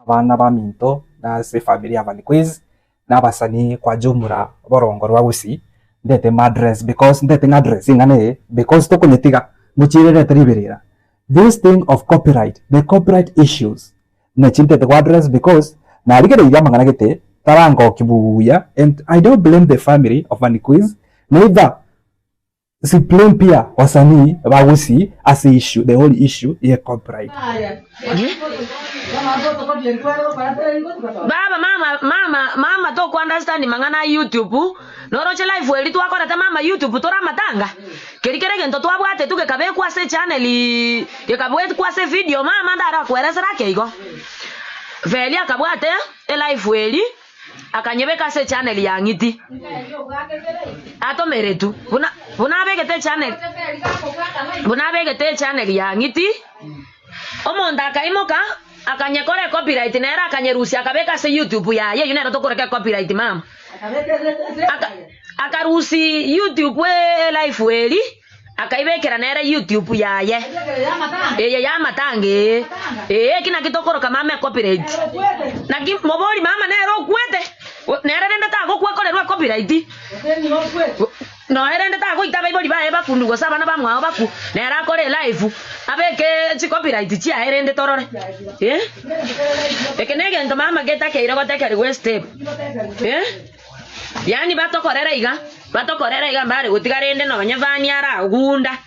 abana ba Minto na se familia Van Quiz na basani kwa jumla borongoro wa Gusii ndete madress because ndete address ingane because to kunyetiga muchirere teribirira this thing of copyright, the copyright issues na chintete kwa address because na rigere iga mangana gete tarango kibuya, and I don't blame the family of Van Quiz, neither si blame pia wasanii wa Gusii as issue, the whole issue ya copyright. Baba mama to understand mangana YouTube noroche live weli tu akora ta mama YouTube tora matanga kerikere gento to abwate tu ke kabe kwa se channel ke kabwe kwa se video mama ndara kwereza rake igo veli akabwate e live weli akanyebeka se channel ya ngiti ato meretu buna begete channel ya ngiti omonda akaimoka akanyekore copyright nera akanyerusi akabeka se YouTube ya ye yunero tokoreka copyright mama akarusi YouTube we live weli akaibekera nera YouTube ya ye ya matange kina kitokoroka mama copyright na moboli mama nero kwete nera nenda tago kwa kolerwa copyright no erende tago itaba iboli bae bafundugo sabana bamwa baku nera kore live abeke chi copyright chi erende torore ekenege ndo mama geta ke iro goteka ri step yani batokorera iga mbare gutigarende no nyavani ara gunda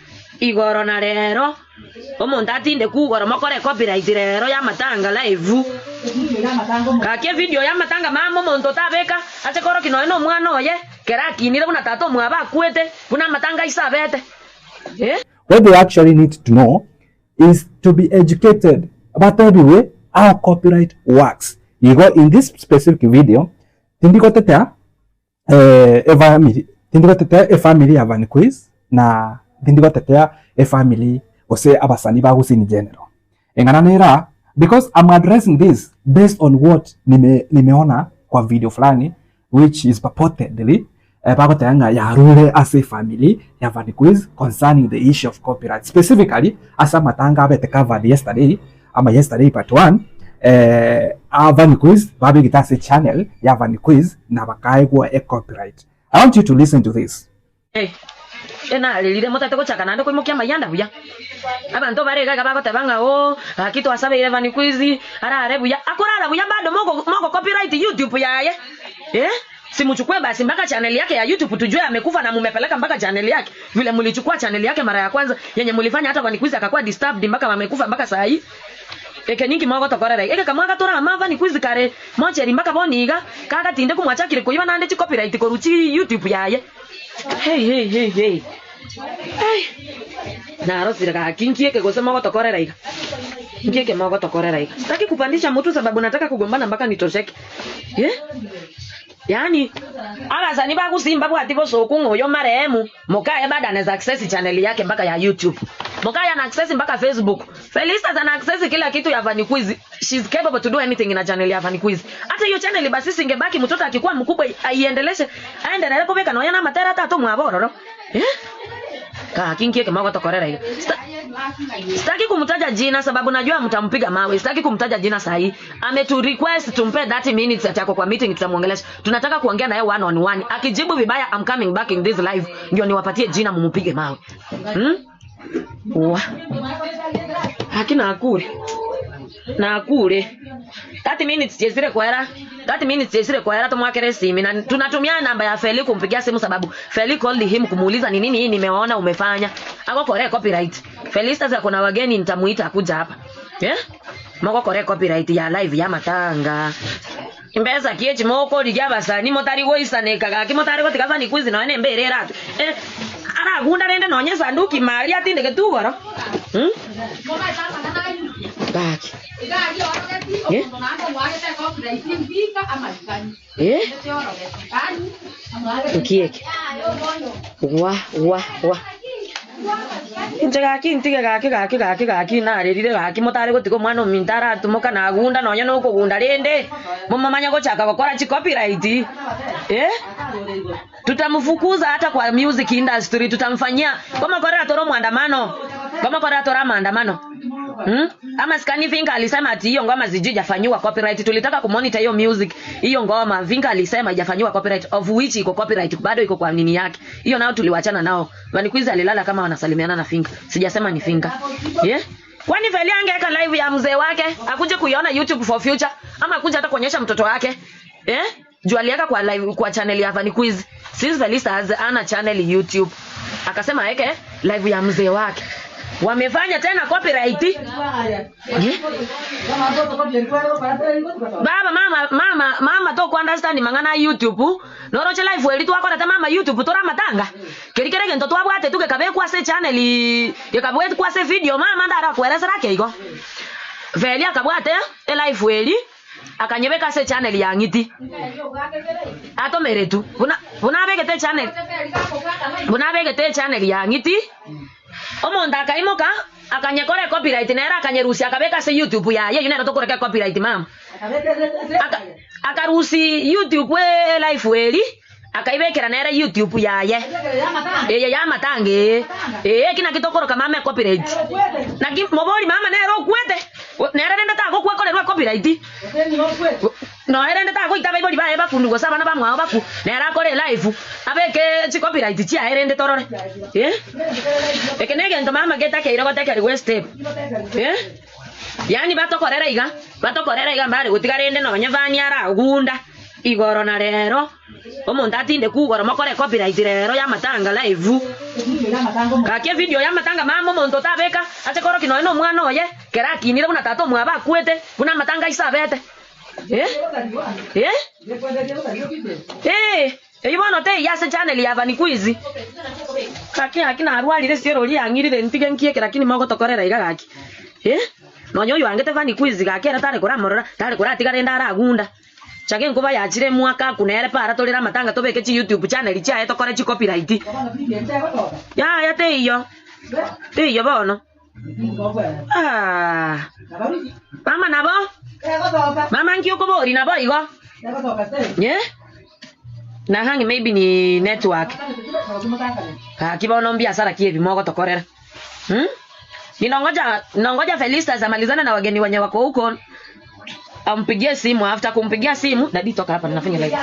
igoro na rero omuntu atinde kugoro mokore copyright rero ya matanga live kake video ya matanga mama omuntu tabeka atekoro kino no mwana oye kerakinire buna tato mwaba kwete buna matanga isabete What they actually need to know is to be educated about the way how copyright works. You go in this specific video, tindikotetea family ya Van Quiz na tindikotetea family ose abasani ba Gusii in general. Engana nera because I'm addressing this based on what nimeona kwa video fulani which is purportedly bagoteanga ya rule as a family ya Van Quiz concerning the issue of copyright, specifically asa matanga abete covered yesterday part 1 Van Quiz babe gitase channel ya Van Quiz na bakaigwa copyright. I want you to listen to this. Ena lelire motate ko chakana ko imokia mayanda buya abantu barega gabagote banga kitu asabe Van Quiz ara buya akorara buya bado moko copyright YouTube yaye simuchukue basi mpaka channel yake ya YouTube tujue amekufa na mumepeleka mpaka channel yake vile mlichukua channel yake mara ya kwanza yenye mlifanya hata Van Quiz akakuwa disturbed mpaka amekufa mpaka saa hii ekeningi mwago tokorera kamwaga tora ama Van Quiz kare mocheri mpaka boniga kaga tinde kumwachakire kuiba nande chi copyright koruchi YouTube yaye hey na rosira ka kinkie ke gosema mwago tokorera iga kinkie mwago tokorera iga sitaki kupandisha mtu sababu nataka kugombana mpaka nitosheke yani abasani ba Gusii mbabwati bosoku ngoyo marehemu mokaya bada na access channel yake mpaka ya YouTube mokaya na access mpaka Facebook Felista ana access kila kitu ya Van Quiz. She's capable to do anything in a channel ya Van Quiz. Hata hiyo channel basi singebaki mtoto akikuwa mkubwa aiendeleshe aendelee kubeka no yana matera hata to mwaboro ka kinkie kama tokorera hiyo sitaki kumtaja jina sababu najua mtampiga mawe. Sitaki kumtaja jina sahi. Ametu request tumpe 30 minutes atako kwa meeting tutamuongelesha. Tunataka kuongea na yeye one on one. Akijibu vibaya I'm coming back in this live ndio niwapatie jina mumupige mawe. Hakina akure. Na akure. 30 minutes jesire kwa era tumwakere simu na tunatumia namba ya Feli kumpigia simu sababu Feli called him kumuuliza ni nini hii nimeona umefanya. Ako kore copyright. Felista za kuna wageni nitamuita akuja hapa. Moko kore copyright ya live ya matanga. Imbeza kiechi moko ligabasa ni motari woisane kaga kimotari ko tika Van Quiz no ene mbere ratu. Ara gunda rende no nya sanduki mali atinde ke tugoro. Baki. Kieke. Wa. Intige gaki na rerire gaki motare gutiko mwana mintara tumoka na gunda nonya no kugunda rende mumamanya go chaka gukora chi copyright tutamfukuza hata kwa music industry tutamfanyia kama kora toro maandamano Ama Skani Vinga alisema ati hiyo ngoma zijafanywa copyright. Tulitaka kumonitor hiyo music. Hiyo ngoma Vinga alisema haijafanywa copyright, of which iko copyright bado iko kwa nini yake. Hiyo nao tuliwachana nao. Vanikwizi alilala kama wanasalimiana na Vinga. Sijasema ni Vinga. Kwani Feli angeka live ya mzee wake akuje kuiona YouTube for future ama akuje hata kuonyesha mtoto wake? Juu aliweka kwa live kwa channel ya Vanikwizi. Since Felista ana channel YouTube. Akasema aweke live ya mzee wake. Wamefanya tena copyright. Baba mama to ku understand mangana YouTube. Noroche live weli tu akora mama YouTube tora matanga. Kerikere gento tu abwate tu kekabe kwa se channel kekabe kwa se video mama ndara kueleza rake iko. Veli akabwate live weli akanyebeka se channel ya ngiti. Ato meretu. Buna begete channel. Buna begete channel ya ngiti. Omonda akaimoka akanyekore copyright nera akanyerusi akabeka se YouTube ya yeye nero tokoreka copyright mama. Akarusi YouTube we live weli akaibekera nera YouTube ya ye. Ya matange. Kina kitokoro kama me copyright. Na moboli mama nero kwete. Nera nenda ta gokwa kolerwa copyright. No era ndeta ko itabe boli bae bakundugo sabana bamwa baku nera kore live abeke chi copyright chi aere nde torore ekenege ndo mama geta ke iro goteka ri step yani batokorera iga mbare gutigare nde no nyavani ara gunda igoro na rero omuntu atinde kugoro makore copyright rero ya matanga live kake video ya matanga mama omuntu tabeka atekoro kino eno mwana oye kerakinire buna tato mwa bakwete buna matanga isabete Ibona te yase channel ya Vanikwizi. Kaki akina arwalire siero li angirire ntige nkieke lakini mago tokorera igagaki. No nyoyo angete Vanikwizi gakera tare kora morora tare kora tigare ndara agunda. Chake nkuba yachire mwaka kunere para tolera matanga tobeke chi YouTube channel cha eto kora chi copyright. Ya te iyo. Te iyo bono. Mama nabo. Mama nkio kobori nabo igo. Na hangi maybe ni network. Kibono biashara kievi mogo tokorera. Ninongoja Felista zamalizana na wageni wenye wako huko. Ampigie simu, after kumpigia simu dadi toka hapa ninafanya live.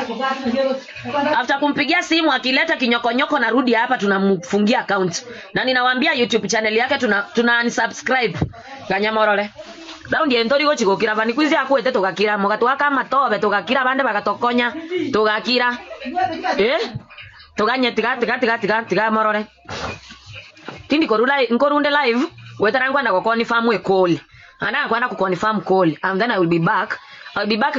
After kumpigia simu akileta kinyokonyoko narudi hapa tunamfungia account. Na ninawaambia YouTube channel yake tuna unsubscribe. Kanyamorole. Daundi entori go chigokira Vanikwizi akwete tugakira mugatwa kama tobe tugakira bande bagatokonya tugakira tuganye tiga morore tindi korula nkorunde live wetarangwa na confirm we call ana kwenda ku confirm call and then I'll be back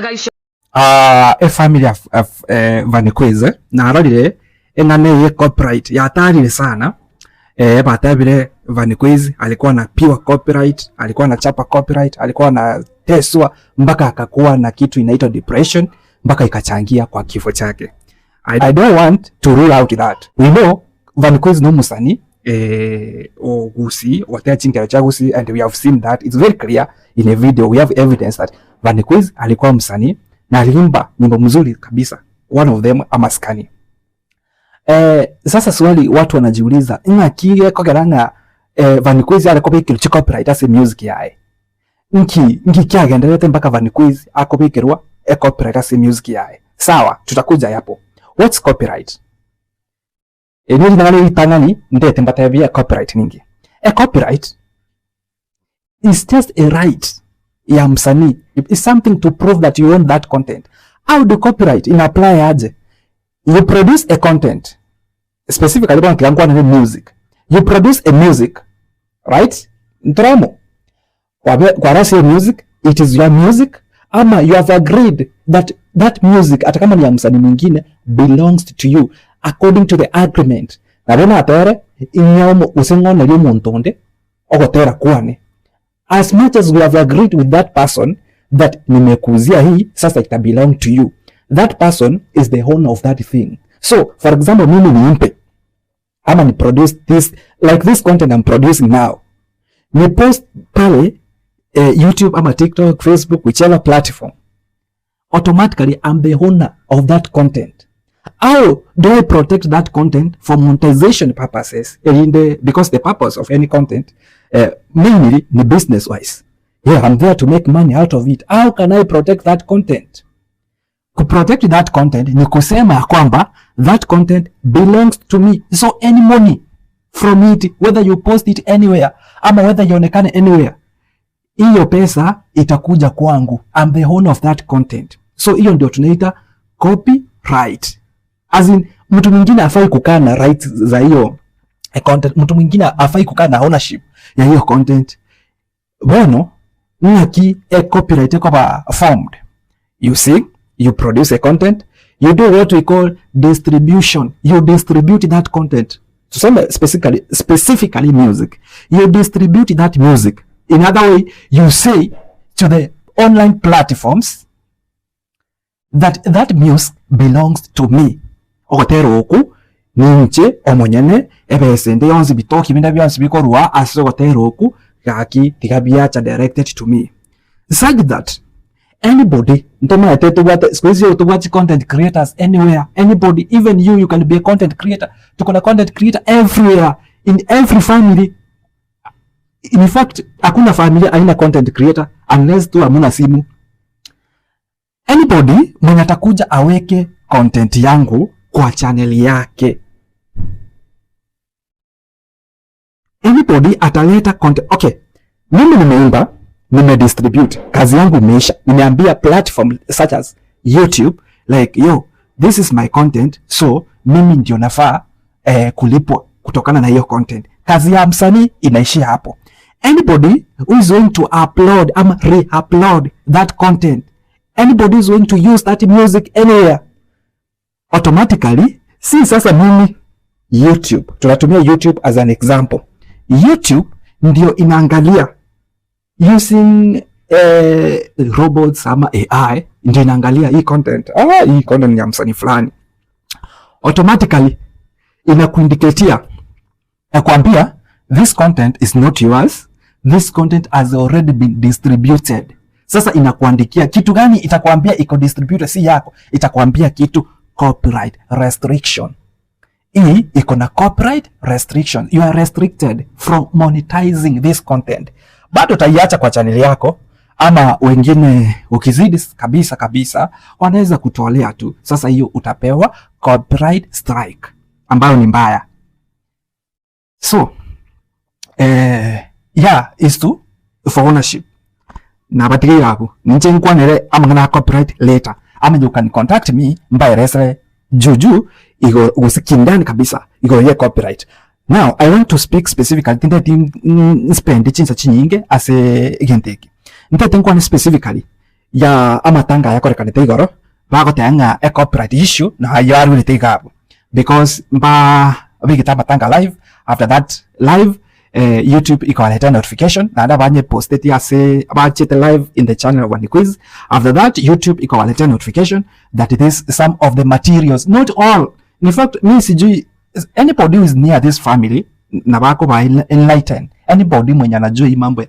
guys. A family of Vanikwizi na arorire engane ye copyright ya tarire sana. Batabile Vanikwizi alikuwa na pure copyright, alikuwa na chapa copyright, alikuwa na teswa mpaka akakuwa na kitu inaitwa depression mpaka ikachangia kwa kifo chake. I don't want to rule out that. We know Vanikwizi no musani ogusi watea chinkera chagusi, and we have seen that it's very clear in a video. We have evidence that Vanikwizi alikuwa msanii na aliimba nyimbo mzuri kabisa. One of them Amaskani. Sasa swali watu wanajiuliza ingakie kogeranga Vanikwizi alikobe kilu copyright as music yae nki kyagenderete mpaka Vanikwizi akobekirwa copyright as music yae. Sawa, tutakuja hapo. What's copyright? Nini nani tangani ndete mbatavia copyright ningi. Copyright is just a right ya msanii. It's something to prove that you own that content. How do copyright in apply aje? You produce a content, specifically kwa music. You produce a music, right? Ntromo. Kwa rasi music, it is your music. Ama you have agreed that music, hata kama ni ya msanii mwingine, belongs to you according to the agreement. Na bona atere inyomo usengone lyo muntonde ogotera kwane. As much as we have agreed with that person that nimekuzia hii sasa ita belong to you. That person is the owner of that thing. So, for example, mimi niimpe ama ni produce this, like this content I'm producing now. Ni post pale YouTube ama TikTok, Facebook, whichever platform. Automatically, I'm the owner of that content. How do I protect that content for monetization purposes? Because the purpose of any content mainly ni business wise. Yeah, I'm there to make money out of it. How can I protect that content? To protect that content ni kusema kwamba that content belongs to me. So any money from it, whether you post it anywhere ama whether ionekane anywhere, hiyo pesa itakuja kwangu. I'm the owner of that content. So hiyo ndio tunaita copyright. As in, mtu mwingine afai kukaa na rights za hiyo content. Mtu mwingine afai kukaa na ownership ya hiyo content. Bono, naki copyright kwa formed. You see, you produce a content, you do what we call distribution. You distribute that content. So some specifically music. You distribute that music. In other way, you say to the online platforms that music belongs to me. Ogotero oku ninche omonyene ebesende yonzi bitoki binda byansi bikorwa aso ogotero oku gaki tigabiacha directed to me. Such that anybody, ntoma etetu wate squeeze to watch content creators anywhere. Anybody, even you can be a content creator. Tuko na content creator everywhere, in every family. In fact, hakuna familia haina content creator unless tu hamuna simu. Anybody mwenye atakuja aweke content yangu kwa channel yake. Anybody ataleta content. Okay, mimi nimeimba, nimedistribute, kazi yangu imeisha. Nimeambia platform such as YouTube like, yo, this is my content, so mimi ndio nafaa kulipwa kutokana na hiyo content. Kazi ya msanii inaishia hapo. Anybody who is going to upload ama re-upload that content, anybody who is going to use that music anywhere, automatically, si sasa mimi YouTube, tunatumia YouTube as an example. YouTube ndio inaangalia using robots ama AI, ndio inaangalia hii content. Hii content ni ya msanii fulani. Automatically inakuindiketia ya kuambia this content is not yours. This content has already been distributed. Sasa inakuandikia kitu gani? Itakuambia iko distributed, si yako. Itakuambia kitu copyright restriction. Hii iko na copyright restriction. You are restricted from monetizing this content. Bado utaiacha kwa channel yako, ama wengine ukizidi kabisa wanaweza kutolea tu. Sasa hiyo utapewa copyright strike ambayo ni mbaya. So yeah, is to for ownership. Na batiki yako nje nkwanere ama na copyright later, ama you can contact me by resa juju igo usikindani kabisa igo ye copyright. Now I want to speak specifically tinda spend chinsa chinyinge ase igenteki ntate nkwane specifically ya amatanga yako rekanete igoro bago tanga a copyright issue na yaru ni tegabo because mba bigita matanga live. After that live YouTube ikaleta notification na ndabanye posted ya say about it live in the channel One Quiz. After that YouTube ikaleta notification that it is some of the materials, not all. In fact, me sijui anybody who is near this family na bako ba enlighten. Anybody mwenye anajua hii mambo ya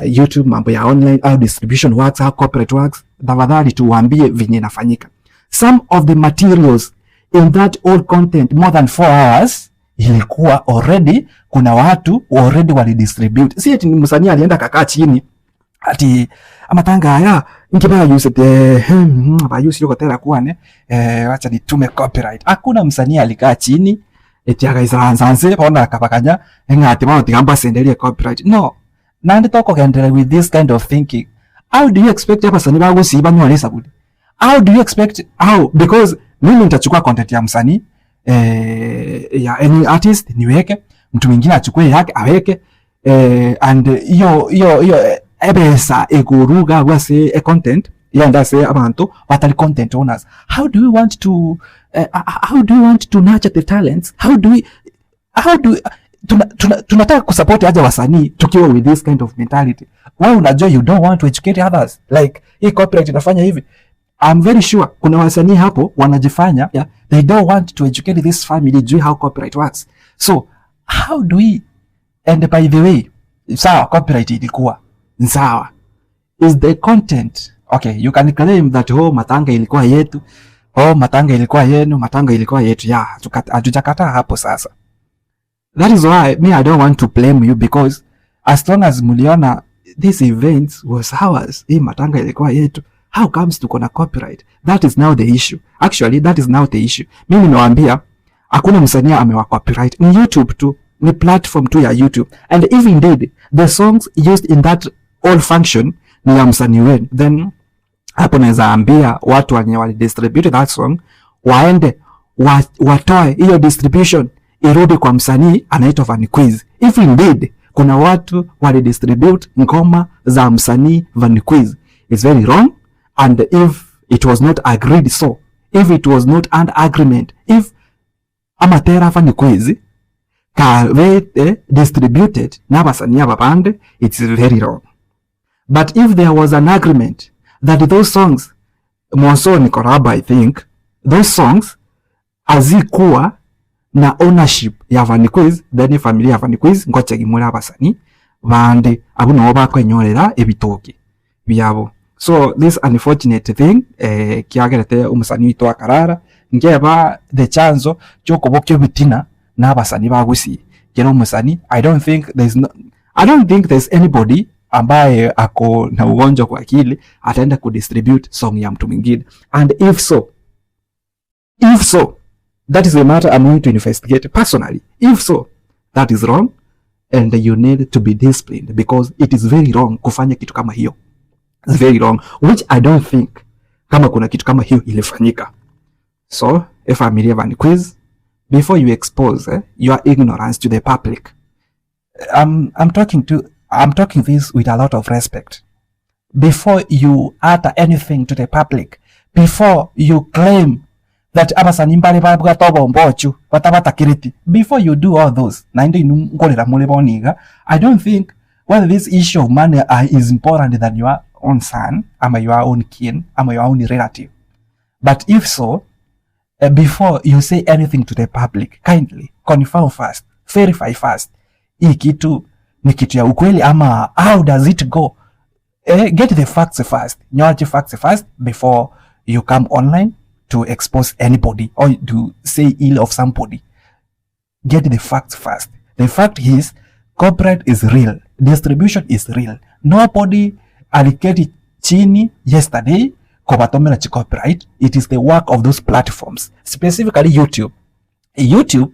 YouTube, mambo ya online, how distribution works, how corporate works, tafadhali tuwaambie venye inafanyika. Some of the materials in that old content more than 4 hours ilikuwa already, kuna watu already walidistribute. Si eti msanii alienda kakaa chini ati amatanga haya nikibaya use ba use yoko tera kuane acha nitume copyright. Hakuna msanii alikaa chini eti akaizanze pona akapakanya ngati mao tigamba sendelie copyright. No. Nandi toko kaendelea with this kind of thinking. How do you expect abasanii bago siba nyolesa budi? How do you expect because mimi nitachukua content ya msanii ya any artist niweke, mtu mwingine achukue yake aweke, and hiyo ebesa ekuruga wase a content yanda say abantu batali content owners. How do you want to nurture the talents? Tunataka kusupport aje wasanii tukiwa with this kind of mentality? Why unajua you don't want to educate others, like hii copyright inafanya hivi. I'm very sure kuna wasanii hapo wanajifanya, yeah, they don't want to educate this family juu how copyright works. So how do we, and by the way, sawa copyright ilikuwa sawa, is the content okay? You can claim that matanga ilikuwa yetu, matanga ilikuwa yenu, matanga ilikuwa yetu. Yeah, hatujakata hapo. Sasa that is why me I don't want to blame you, because as long as mliona this event was ours, hii matanga ilikuwa yetu, how comes tuko na copyright? That is now the issue. Actually, that is now the issue. Mimi nimewaambia hakuna msanii amewa copyright, ni YouTube tu, ni platform tu ya YouTube. And if indeed the songs used in that all function ni ya msanii wenu, then hapo naweza ambia watu wenye wali distribute that song waende watoe hiyo distribution irudi kwa msanii anaitwa Vanquiz. If indeed kuna watu wali distribute ngoma za msanii Vanquiz, it's very wrong. And if it was not agreed, so if it was not an agreement, if amatera Vanquiz distributed na basanii abapande, it's very wrong. But if there was an agreement that those songs Monso ni Koraba, I think those songs azikuwa na ownership ya Vanquiz, then familia ya Vanquiz ngoche gimura abasanii bande abo no bakwenyorera ebitoki byabo. So this unfortunate thing kiagerete umusanii witwa Karara ngeba the chanzo cyo kubokyo bitina n'abasanii bagusi kero umusanii. I don't think there's anybody ambaye ako na ugonjwa kwa akili ataenda kudistribute song ya mtu mwingine. And if so, that is a matter I'm going to investigate personally. If so, that is wrong and you need to be disciplined, because it is very wrong kufanya kitu kama hiyo. It's very wrong, which I don't think kama kuna kitu kama hiyo ilifanyika. So, familia Vanquiz, before you expose your ignorance to the public, I'm talking this with a lot of respect. Before you utter anything to the public, before you claim that abasanii mbali babwa tobo mbochu batabatakiriti, before you do all those, na ndo ngorera mule boniga, I don't think whether this issue of money is important than your own son, ama your own kin, ama your own relative. But if so, before you say anything to the public, kindly confirm first, verify first, hii kitu ni kitu ya ukweli ama how does it go? Get the facts first, knowledge facts first before you come online to expose anybody or to say ill of somebody. Get the facts first. The fact is, copyright is real, distribution is real. Nobody allocated chini yesterday kubatomera chi copyright. It is the work of those platforms, specifically YouTube. YouTube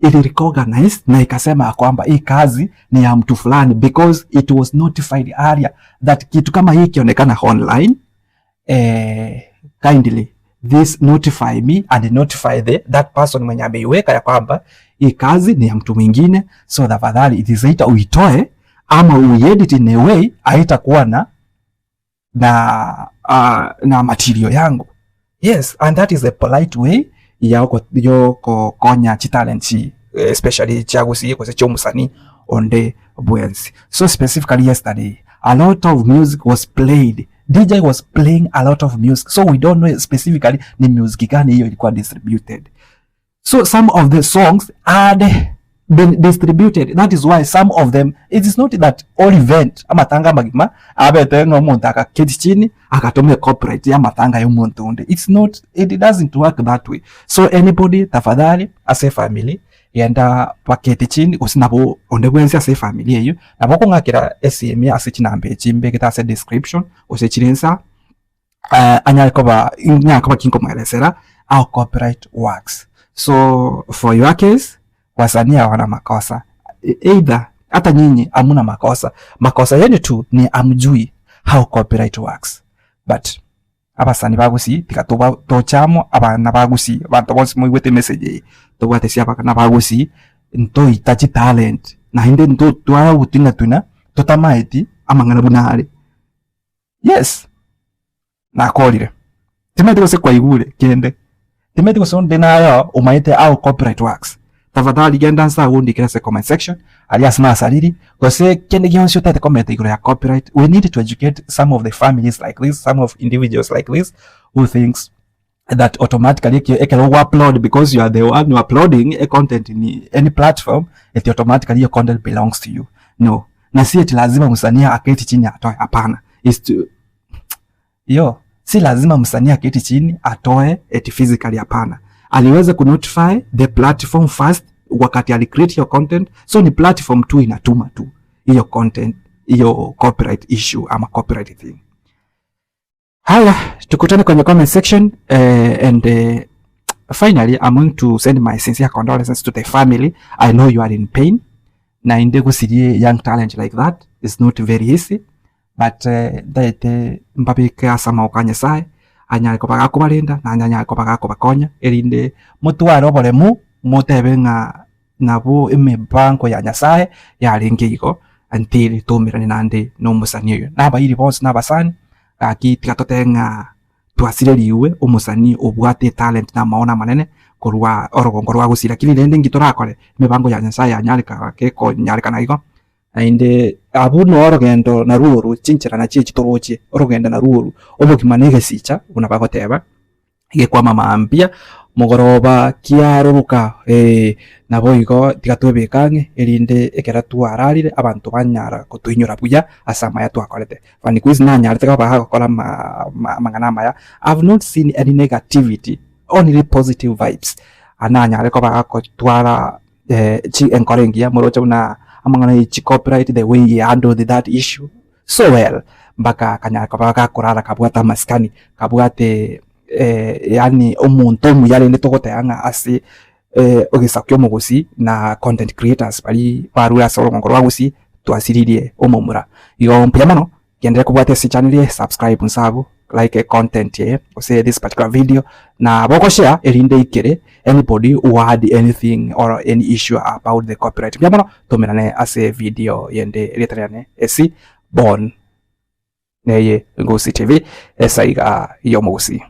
ili recognize na ikasema kwamba hii kazi ni ya mtu fulani because it was notified earlier that kitu kama hii kionekana online, kindly this notify me and notify that person mwenye ameiweka ya kwamba hii kazi ni ya mtu mwingine, so tafadhali it is either uitoe ama uedit in a way haitakuwa na material yangu. Yes, and that is a polite way yoko konya chitalent, especially chagusi kwa secho musani onde buensi. So specifically yesterday, a lot of music was played. DJ was playing a lot of music. So we don't know specifically ni music gani hiyo ilikuwa distributed. So some of the songs had been distributed. That is why some of them, it is not that all event amatanga magima abetenga umuntu akaketi chini akatomea copyright ya matanga y'umuntu unde. It doesn't work that way. So anybody tafadhali as a family yenda paketi chini usinabo onde bwenzi as a family yeyo naboko ngakira SM asikinambe chimbe kita description usechirensa anyakoba kinko mwelesera how copyright works. So for your case, wasanii hawana makosa. Either hata nyinyi hamuna makosa yenu tu ni amjui how copyright works. But abasanii bagusi tikatoba tochamo abana bagusi bantu bose mwigwete message tobwate sia bana bagusi nto itachi talent na hinde nto twara utinga tuna totamaiti amangana bunare. Yes, na kolire timete kose kwa igure kende timete kose onde nayo umaite how copyright works. Tafadhali genda nsa undi kila comment section alias na saliri kose kende gyonsi utate comment igure ya copyright. We need to educate some of the families like this, some of individuals like this who thinks that automatically you can upload because you are the one uploading a content in any platform, it automatically your content belongs to you. No, na si eti lazima msanii aketi chini atoe, hapana. Si lazima msanii aketi chini atoe eti physically, hapana. Aliweza kunotify the platform first wakati ali create your content, so ni platform tu inatuma tu. hiyo content, hiyo copyright issue ama copyright thing. Haya, tukutane kwenye comment section and finally I'm going to send my sincere condolences to the family. I know you are in pain. Na inde gusirie young talent like that is not very easy, but that mbabika sama okanye sai anyale ko bagako balinda na anyanya ko bagako bakonya erinde mutwaro bolemu mutebe nga nabo imibanko ya nyasaye yalinge iko until tumirane nande no musani yo naba iri boss nabasani akitika totenga twasireliwe umusani obwate talent na maona manene korwa orogongo rwa gusira kiri rende ngitorakore imibango ya nyasaye anyalika keko nyalika naiko inde abuno orogendo na ruru cinchira na chichi toroche orogenda na ruru obukimanege sicha unabagoteba igekwa mama ambia mugoroba kiaruruka nabo igo tigatwebekange erinde ekera tuararire abantu banyara kutuinyura buya asama ya twakorete fani quiz na nyarite ka baha gukora mangana maya. I've not seen any negativity, only positive vibes. Ananyare ko bako twara chi encourage murocha na amangana ichi copyright the way he handled that issue so well mpaka kanyara ko baka kurara kabwata maskani kabwate yani omuntu muyale ndetogotayanga asi ogisakyo mugusi na content creators bali barura solo ngorwa gusi twasiririe omomura iyo mpyamano gendere kubwate si channel ye subscribe nsabu like a content ye ose this particular video na boko share erinde ikere anybody who had anything or any issue about the copyright mpyamano tomerane ase video yende letrane esi bon neye Ngosi TV esaiga yomugusi.